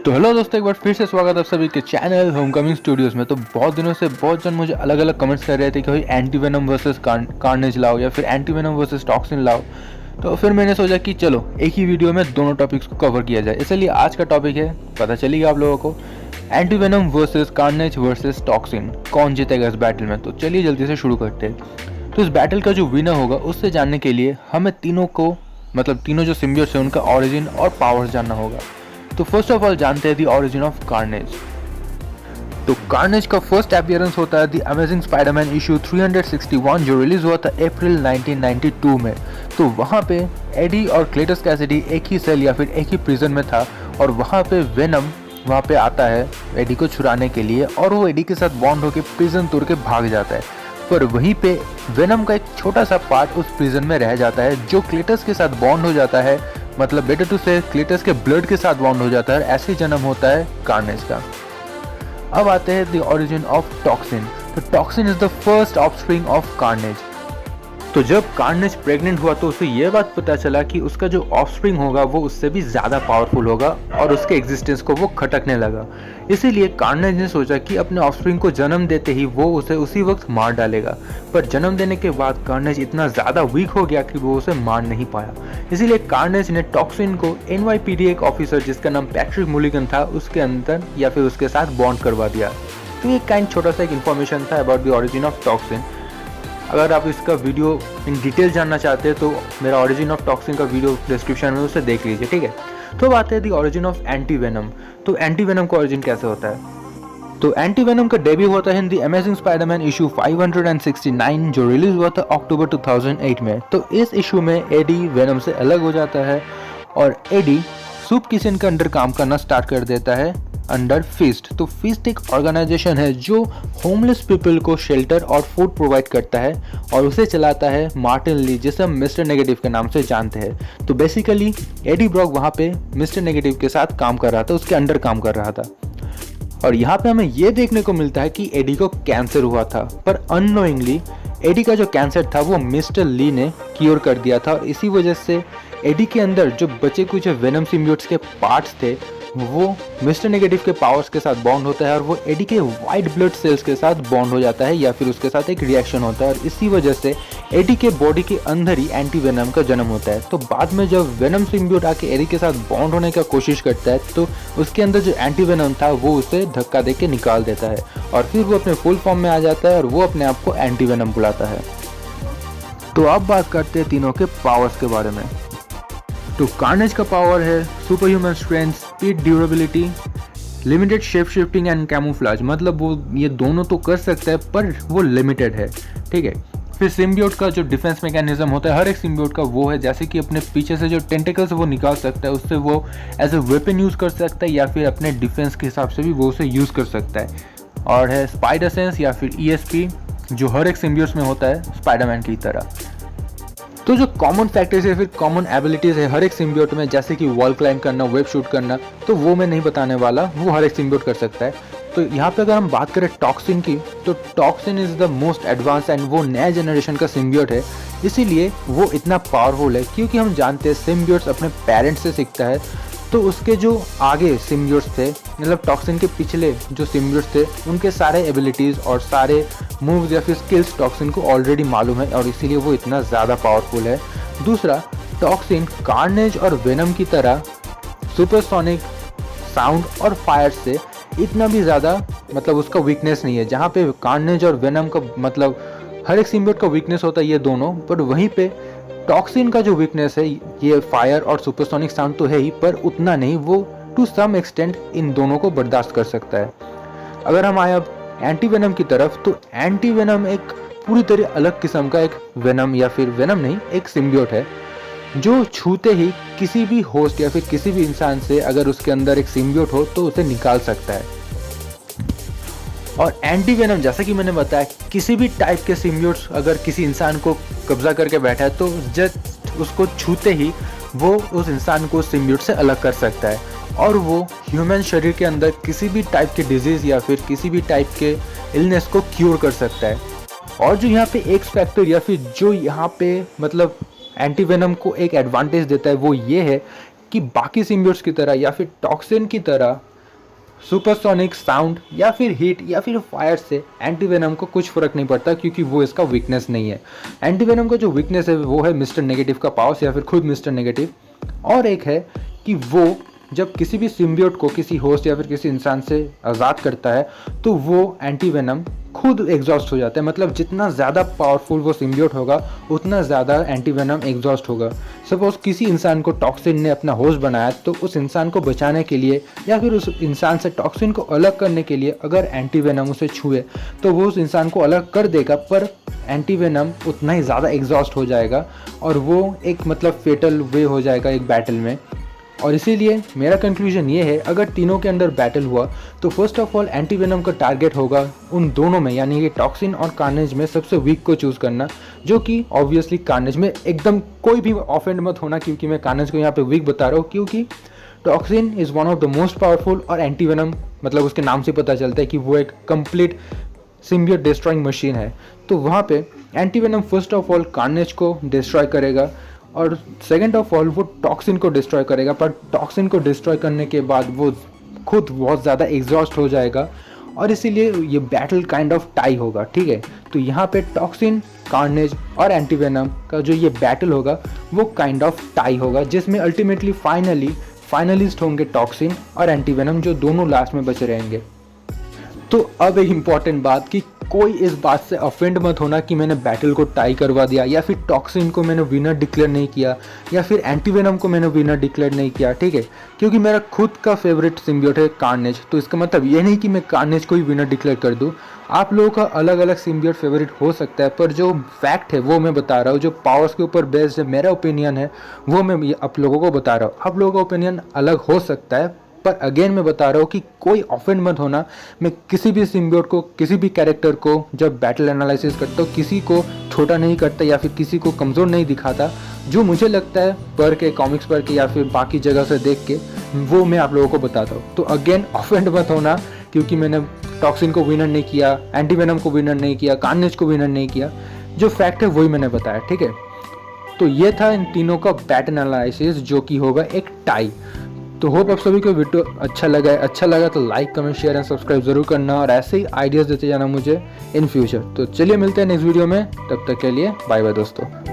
तो हेलो दोस्तों, एक बार फिर से स्वागत है आप सभी के चैनल होमकमिंग स्टूडियोज़ में। तो बहुत दिनों से बहुत जन मुझे अलग अलग कमेंट्स कर रहे थे कि भाई एंटी वेनम वर्सेस कार्नेज लाओ या फिर एंटी वेनम वर्सेस टॉक्सिन लाओ। तो फिर मैंने सोचा कि चलो एक ही वीडियो में दोनों टॉपिक्स को कवर किया जाए। इसलिए आज का टॉपिक है, पता चलेगा आप लोगों को, anti venom versus carnage versus toxin, कौन जीतेगा इस बैटल में। तो चलिए जल्दी से शुरू करते हैं। तो इस बैटल का जो विनर होगा उससे जानने के लिए हमें तीनों को, मतलब तीनों जो सिम्बियोट्स हैं उनका ऑरिजिन और पावर्स जानना होगा। तो फर्स्ट ऑफ ऑल जानते हैं द ओरिजिन ऑफ कार्नेज। तो कार्नेज का फर्स्ट अपीयरेंस होता है द अमेजिंग स्पाइडरमैन इशू 361 जो रिलीज हुआ था अप्रैल 1992 में। तो वहाँ पे एडी और क्लेटस कैसिडी एक ही सेल या फिर एक ही प्रिजन में था और वहाँ पे वेनम वहाँ पे आता है एडी को छुड़ाने के लिए और वो एडी के साथ बॉन्ड होकर प्रिजन तोड़ के भाग जाता है। पर वहीं पे वेनम का एक छोटा सा पार्ट उस प्रिजन में रह जाता है जो क्लेटस के साथ बॉन्ड हो जाता है, मतलब बेटर टू से क्लेटस के ब्लड के साथ बॉन्ड हो जाता है। ऐसे ही जन्म होता है कार्नेज का। अब आते हैं द ओरिजिन ऑफ टॉक्सिन। तो toxin is the first offspring of carnage. तो जब कार्नेज प्रेग्नेंट हुआ तो उसे यह बात पता चला कि उसका जो ऑफस्प्रिंग होगा वो उससे भी ज़्यादा पावरफुल होगा और उसके एग्जिस्टेंस को वो खटकने लगा। इसीलिए कार्नेज ने सोचा कि अपने ऑफस्प्रिंग को जन्म देते ही वो उसे उसी वक्त मार डालेगा। पर जन्म देने के बाद कार्नेज इतना ज़्यादा वीक हो गया कि वो उसे मार नहीं पाया। इसीलिए कार्नेज ने टॉक्सिन को NYPD एक ऑफिसर जिसका नाम पैट्रिक मुलिगन था उसके अंदर या फिर उसके साथ बॉन्ड करवा दिया। तो ये छोटा सा एक इन्फॉर्मेशन था about the origin of toxin. अगर आप इसका वीडियो इन डिटेल जानना चाहते हैं तो मेरा ओरिजिन ऑफ टॉक्सिन का वीडियो डिस्क्रिप्शन में उसे देख लीजिए, ठीक है। तो बात है the origin of anti venom. तो एंटी वेनम का ओरिजिन कैसे होता है? तो एंटी वेनम का डेब्यू होता है in the amazing Spiderman issue 569 जो रिलीज हुआ था अक्टूबर 2008 में। तो इस इशू में एडी वेनम से अलग हो जाता है और एडी सूप किचन के अंडर काम करना स्टार्ट कर देता है अंडर फिस्ट। तो फिस्ट एक ऑर्गेनाइजेशन है जो होमलेस पीपल को शेल्टर और फूड प्रोवाइड करता है और उसे चलाता है मार्टिन ली, जिसे हम मिस्टर नेगेटिव के नाम से जानते हैं। तो बेसिकली एडी ब्रॉक वहाँ पे मिस्टर नेगेटिव के साथ काम कर रहा था, उसके अंडर काम कर रहा था। और यहाँ पे हमें ये देखने को मिलता है कि एडी को कैंसर हुआ था, पर अननोइंगली एडी का जो कैंसर था वो मिस्टर ली ने क्योर कर दिया था। और इसी वजह से एडी के अंदर जो बचे कुछ वेनम सिम्बियोट्स के पार्ट्स थे वो मिस्टर नेगेटिव के पावर्स के साथ बॉन्ड होता है और वो एडी के वाइट ब्लड सेल्स के साथ बॉन्ड हो जाता है या फिर उसके साथ एक रिएक्शन होता है और इसी वजह से एडी के बॉडी के अंदर ही एंटी वेनम का जन्म होता है। तो बाद में जब वेनम सिम्बियोट आके एडी के साथ बॉन्ड होने का कोशिश करता है तो उसके अंदर जो एंटी वेनम था वो उसे धक्का दे के निकाल देता है और फिर वो अपने फुल फॉर्म में आ जाता है और वो अपने आप को एंटी वेनम बुलाता है। तो अब बात करते हैं तीनों के पावर्स के बारे में। तो कार्नेज का पावर है super human strength, speed, durability, limited shape shifting and camouflage. मतलब वो ये दोनों तो कर सकता है पर वो लिमिटेड है, ठीक है। फिर सिम्बियोट का जो डिफेंस मैकेनिज्म होता है हर एक सिम्बियोट का वो है, जैसे कि अपने पीछे से जो टेंटिकल्स वो निकाल सकता है उससे वो एज ए वेपन यूज़ कर सकता है या फिर अपने डिफेंस के हिसाब से भी वो उसे यूज़ कर सकता है। और है स्पाइडर सेंस या फिर ESP जो हर एक सिम्बियोट्स में होता है स्पाइडरमैन की तरह। तो जो कॉमन फैक्टर्स है फिर कॉमन एबिलिटीज़ है हर एक सिम्बियोट में, जैसे कि वॉल क्लाइंब करना, वेब शूट करना, तो वो मैं नहीं बताने वाला, वो हर एक सिम्बियोट कर सकता है। तो यहाँ पे अगर हम बात करें टॉक्सिन की तो toxin is the most advance and वो नए जनरेशन का सिम्बियोट है, इसीलिए वो इतना पावरफुल है क्योंकि हम जानते हैं सिम्बियोट्स अपने पेरेंट्स से सीखता है। तो उसके जो आगे सिम्बियोट्स थे, मतलब टॉक्सिन के पिछले जो सिम्बियोट्स थे, उनके सारे एबिलिटीज़ और सारे मूव्स या फिर स्किल्स टॉक्सिन को ऑलरेडी मालूम है और इसीलिए वो इतना ज़्यादा पावरफुल है। दूसरा, टॉक्सिन कार्नेज और वेनम की तरह सुपरसोनिक साउंड और फायर से इतना भी ज़्यादा मतलब उसका वीकनेस नहीं है। जहाँ पे कार्नेज और वेनम का मतलब हर एक सिम्बियोट का वीकनेस होता है ये दोनों, पर वहीं पे टॉक्सिन का जो वीकनेस है ये फायर और सुपरसोनिक साउंड तो है ही, पर उतना नहीं, वो टू सम एक्सटेंट इन दोनों को बर्दाश्त कर सकता है। अगर हम आए अब एंटी वेनम की तरफ, तो एंटी वेनम एक पूरी तरह अलग किस्म का एक वेनम या फिर वेनम नहीं, एक सिम्बियोट है जो छूते ही किसी भी होस्ट या फिर किसी भी इंसान से अगर उसके अंदर एक सिम्बियोट हो तो उसे निकाल सकता है। और एंटी वेनम जैसा कि मैंने बताया किसी भी टाइप के सिम्बियोट्स अगर किसी इंसान को कब्जा करके बैठा है तो जस्ट उसको छूते ही वो उस इंसान को सिम्बियोट से अलग कर सकता है और वो ह्यूमन शरीर के अंदर किसी भी टाइप के डिजीज़ या फिर किसी भी टाइप के इलनेस को क्योर कर सकता है। और जो यहाँ पे एक्स फैक्टर या फिर जो यहाँ पे मतलब एंटी वेनम को एक एडवांटेज देता है वो ये है कि बाकी सिम्बियोट्स की तरह या फिर टॉक्सिन की तरह सुपरसोनिक साउंड या फिर हीट या फिर फायर से एंटीवेनम को कुछ फर्क नहीं पड़ता, क्योंकि वो इसका वीकनेस नहीं है। एंटीवेनम का जो वीकनेस है वो है मिस्टर नेगेटिव का पावर्स या फिर खुद मिस्टर नेगेटिव। और एक है कि वो जब किसी भी सिम्बियोट को किसी होस्ट या फिर किसी इंसान से आज़ाद करता है तो वो एंटीवेनम खुद एग्जॉस्ट हो जाता है। मतलब जितना ज़्यादा पावरफुल वो सिम्बियोट होगा उतना ज़्यादा एंटीवेनम एग्जॉस्ट होगा। सपोज किसी इंसान को टॉक्सिन ने अपना होस्ट बनाया, तो उस इंसान को बचाने के लिए या फिर उस इंसान से टॉक्सिन को अलग करने के लिए अगर एंटीवेनम उसे छुए तो वो उस इंसान को अलग कर देगा, पर एंटीवेनम उतना ही ज़्यादा एग्जॉस्ट हो जाएगा और वो एक मतलब फेटल वे हो जाएगा एक बैटल में। और इसीलिए मेरा कंक्लूजन ये है, अगर तीनों के अंदर बैटल हुआ तो फर्स्ट ऑफ ऑल एंटीवेनम का टारगेट होगा उन दोनों में, यानी कि टॉक्सिन और कार्नेज में सबसे वीक को चूज़ करना, जो कि ऑब्वियसली कार्नेज में एकदम कोई भी ऑफेंड मत होना, क्योंकि मैं कार्नेज को यहाँ पे वीक बता रहा हूँ, क्योंकि toxin is one of the most powerful और एंटीवेनम मतलब उसके नाम से पता चलता है कि वो एक कंप्लीट सिम्बियोट डिस्ट्रॉइंग मशीन है। तो वहाँ पे antivenom first of all carnage को डिस्ट्रॉय करेगा और सेकेंड ऑफ ऑल वो टॉक्सिन को डिस्ट्रॉय करेगा, पर टॉक्सिन को डिस्ट्रॉय करने के बाद वो खुद बहुत ज़्यादा एग्जॉस्ट हो जाएगा और इसीलिए ये बैटल काइंड ऑफ टाई होगा। ठीक है, तो यहाँ पे टॉक्सिन, कार्नेज और एंटीवेनम का जो ये बैटल होगा वो काइंड ऑफ टाई होगा, जिसमें अल्टीमेटली फाइनलिस्ट होंगे टॉक्सिन और एंटीवेनम, जो दोनों लास्ट में बचे रहेंगे। तो अब एक इम्पॉर्टेंट बात कि कोई इस बात से ऑफेंड मत होना कि मैंने बैटल को टाई करवा दिया या फिर टॉक्सिन को मैंने विनर डिक्लेयर नहीं किया या फिर एंटीवेनम को मैंने विनर डिक्लेयर नहीं किया। ठीक है, क्योंकि मेरा खुद का फेवरेट सिम्बियोट है कार्नेज, तो इसका मतलब ये नहीं कि मैं कार्नेज को ही विनर डिक्लेयर कर दूं। आप लोगों का अलग अलग सिम्बियोट फेवरेट हो सकता है, पर जो फैक्ट है वो मैं बता रहा हूँ, जो पावर्स के ऊपर बेस्ड है मेरा ओपिनियन है वो मैं आप लोगों को बता रहा हूँ। आप लोगों का ओपिनियन अलग हो सकता है, पर अगेन मैं बता रहा हूँ कि कोई ऑफेंड मत होना। मैं किसी भी सिम्बियोट को, किसी भी कैरेक्टर को जब बैटल एनालिसिस करता हूँ किसी को छोटा नहीं करता या फिर किसी को कमज़ोर नहीं दिखाता। जो मुझे लगता है पढ़ के, कॉमिक्स पढ़ के या फिर बाकी जगह से देख के, वो मैं आप लोगों को बताता हूँ। तो अगेन ऑफेंड मत होना क्योंकि मैंने टॉक्सिन को विनर नहीं किया, एंटीवेनम को विनर नहीं किया, कार्नेज को विनर नहीं किया। जो फैक्ट है वही मैंने बताया। ठीक है, तो ये था इन तीनों का बैटल एनालिसिस, जो कि होगा एक टाई। तो होप आप सभी को वीडियो अच्छा लगा तो like, comment, share and subscribe जरूर करना और ऐसे ही आइडियाज़ देते जाना मुझे इन फ्यूचर। तो चलिए मिलते हैं नेक्स्ट वीडियो में, तब तक के लिए बाय बाय दोस्तों।